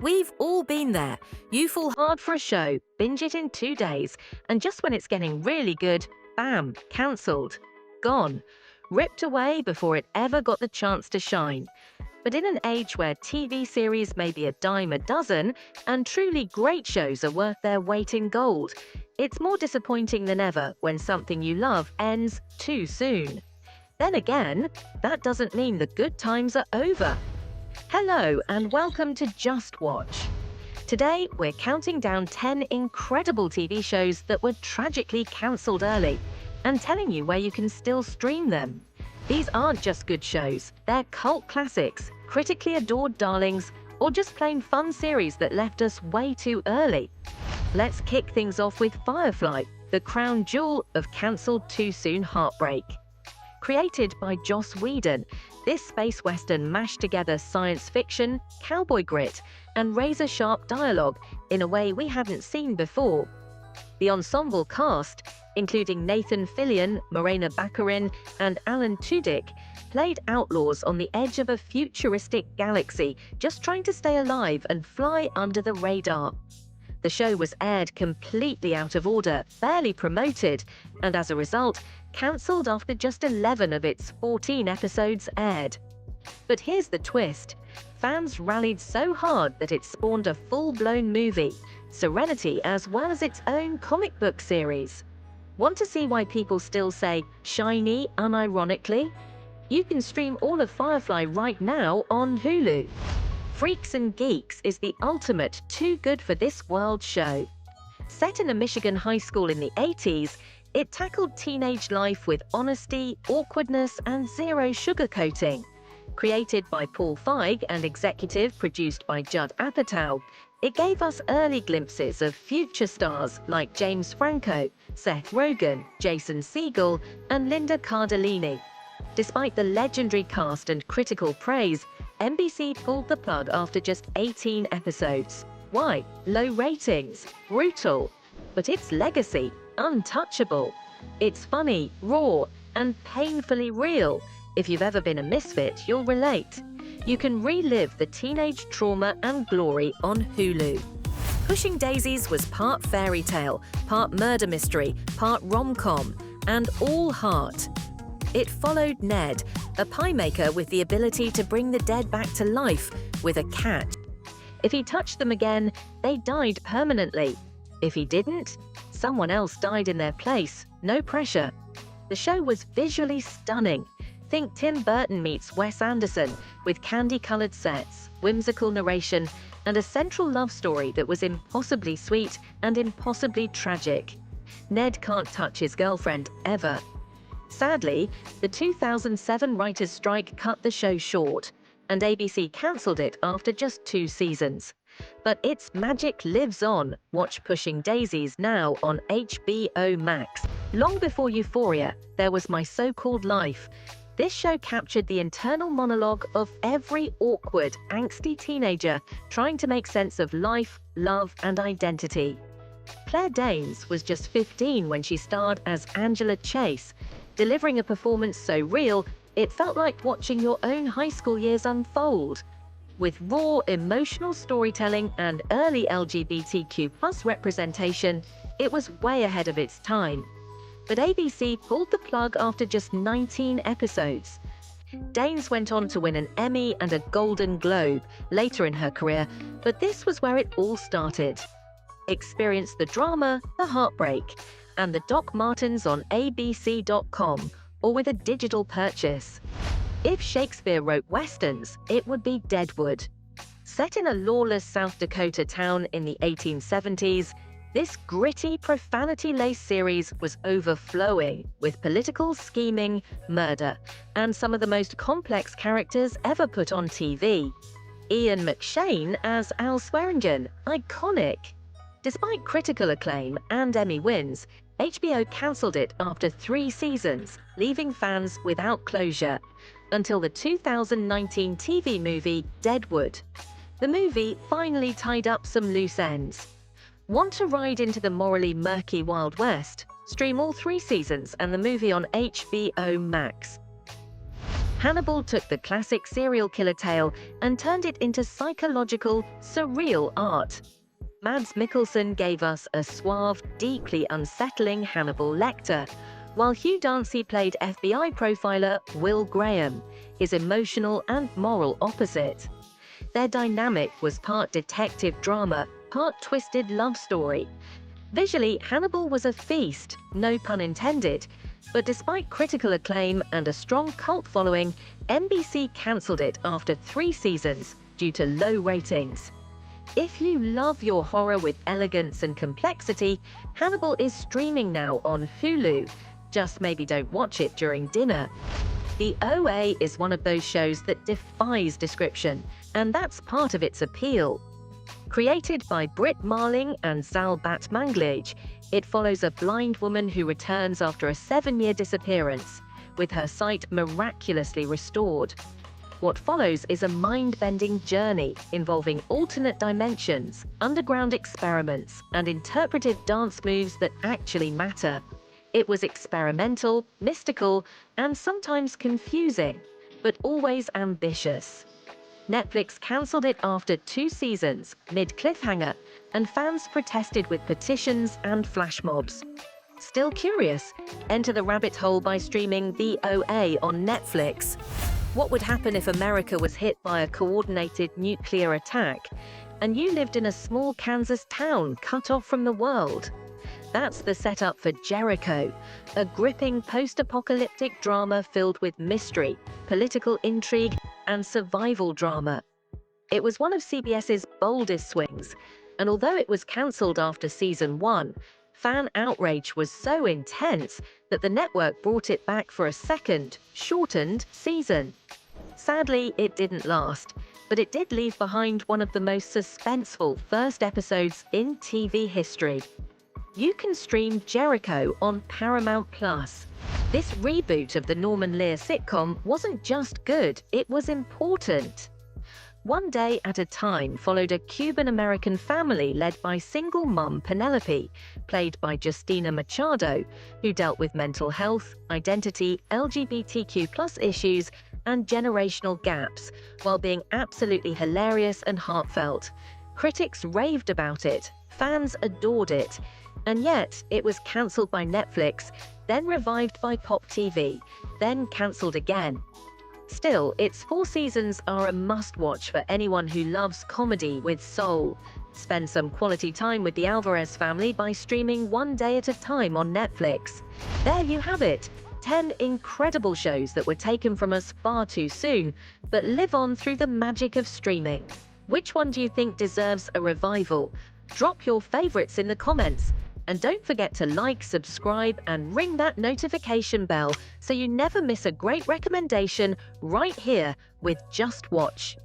We've all been there. You fall hard for a show, binge it in 2 days, and just when it's getting really good, bam, cancelled. Gone. Ripped away before it ever got the chance to shine. But in an age where TV series may be a dime a dozen, and truly great shows are worth their weight in gold, it's more disappointing than ever when something you love ends too soon. Then again, that doesn't mean the good times are over. Hello and welcome to Just Watch. Today, we're counting down 10 incredible TV shows that were tragically cancelled early and telling you where you can still stream them. These aren't just good shows, they're cult classics, critically adored darlings, or just plain fun series that left us way too early. Let's kick things off with Firefly, the crown jewel of cancelled too soon heartbreak. Created by Joss Whedon, this space western mashed together science fiction, cowboy grit, and razor-sharp dialogue in a way we hadn't seen before. The ensemble cast, including Nathan Fillion, Morena Baccarin, and Alan Tudyk, played outlaws on the edge of a futuristic galaxy, just trying to stay alive and fly under the radar. The show was aired completely out of order, barely promoted, and as a result, cancelled after just 11 of its 14 episodes aired. But here's the twist. Fans rallied so hard that it spawned a full-blown movie, Serenity, as well as its own comic book series. Want to see why people still say shiny unironically? You can stream all of Firefly right now on Hulu. Freaks and Geeks is the ultimate too good for this world show. Set in a Michigan high school in the 80s, it tackled teenage life with honesty, awkwardness, and zero sugarcoating. Created by Paul Feig and executive produced by Judd Apatow, it gave us early glimpses of future stars like James Franco, Seth Rogen, Jason Segel, and Linda Cardellini. Despite the legendary cast and critical praise, NBC pulled the plug after just 18 episodes. Why? Low ratings, brutal, but its legacy, untouchable. It's funny, raw, and painfully real. If you've ever been a misfit, you'll relate. You can relive the teenage trauma and glory on Hulu. Pushing Daisies was part fairy tale, part murder mystery, part rom-com, and all heart. It followed Ned, a pie maker with the ability to bring the dead back to life with a cat. If he touched them again, they died permanently. If he didn't, someone else died in their place, no pressure. The show was visually stunning. Think Tim Burton meets Wes Anderson, with candy-colored sets, whimsical narration, and a central love story that was impossibly sweet and impossibly tragic. Ned can't touch his girlfriend, ever. Sadly, the 2007 writers' strike cut the show short, and ABC cancelled it after just 2 seasons. But its magic lives on. Watch Pushing Daisies now on HBO Max. Long before Euphoria, there was My So-Called Life. This show captured the internal monologue of every awkward, angsty teenager trying to make sense of life, love, and identity. Claire Danes was just 15 when she starred as Angela Chase, delivering a performance so real, it felt like watching your own high school years unfold. With raw, emotional storytelling and early LGBTQ+ representation, it was way ahead of its time. But ABC pulled the plug after just 19 episodes. Danes went on to win an Emmy and a Golden Globe later in her career, but this was where it all started. Experience the drama, the heartbreak, and the Doc Martens on abc.com or with a digital purchase. If Shakespeare wrote westerns, it would be Deadwood. Set in a lawless South Dakota town in the 1870s, this gritty, profanity-laced series was overflowing with political scheming, murder, and some of the most complex characters ever put on TV. Ian McShane as Al Swearingen, iconic. Despite critical acclaim and Emmy wins, HBO cancelled it after 3 seasons, leaving fans without closure, until the 2019 TV movie Deadwood. The movie finally tied up some loose ends. Want to ride into the morally murky Wild West? Stream all 3 seasons and the movie on HBO Max. Hannibal took the classic serial killer tale and turned it into psychological, surreal art. Mads Mikkelsen gave us a suave, deeply unsettling Hannibal Lecter, while Hugh Dancy played FBI profiler Will Graham, his emotional and moral opposite. Their dynamic was part detective drama, part twisted love story. Visually, Hannibal was a feast, no pun intended, but despite critical acclaim and a strong cult following, NBC cancelled it after 3 seasons due to low ratings. If you love your horror with elegance and complexity, Hannibal is streaming now on Hulu. Just maybe don't watch it during dinner. The OA is one of those shows that defies description, and that's part of its appeal. Created by Britt Marling and Sal Batmanglij, it follows a blind woman who returns after a 7-year disappearance, with her sight miraculously restored. What follows is a mind-bending journey involving alternate dimensions, underground experiments, and interpretive dance moves that actually matter. It was experimental, mystical, and sometimes confusing, but always ambitious. Netflix cancelled it after 2 seasons, mid-cliffhanger, and fans protested with petitions and flash mobs. Still curious? Enter the rabbit hole by streaming The OA on Netflix. What would happen if America was hit by a coordinated nuclear attack, and you lived in a small Kansas town cut off from the world? That's the setup for Jericho, a gripping post-apocalyptic drama filled with mystery, political intrigue, and survival drama. It was one of CBS's boldest swings, and although it was cancelled after season 1, fan outrage was so intense that the network brought it back for a second, shortened season. Sadly, it didn't last, but it did leave behind one of the most suspenseful first episodes in TV history. You can stream Jericho on Paramount+. This reboot of the Norman Lear sitcom wasn't just good, it was important. One Day at a Time followed a Cuban-American family led by single mum Penelope, played by Justina Machado, who dealt with mental health, identity, LGBTQ+ issues, and generational gaps, while being absolutely hilarious and heartfelt. Critics raved about it, fans adored it, and yet it was cancelled by Netflix, then revived by Pop TV, then cancelled again. Still, its 4 seasons are a must-watch for anyone who loves comedy with soul. Spend some quality time with the Alvarez family by streaming One Day at a Time on Netflix. There you have it, 10 incredible shows that were taken from us far too soon, but live on through the magic of streaming. Which one do you think deserves a revival? Drop your favorites in the comments. And don't forget to like, subscribe, and ring that notification bell so you never miss a great recommendation right here with Just Watch.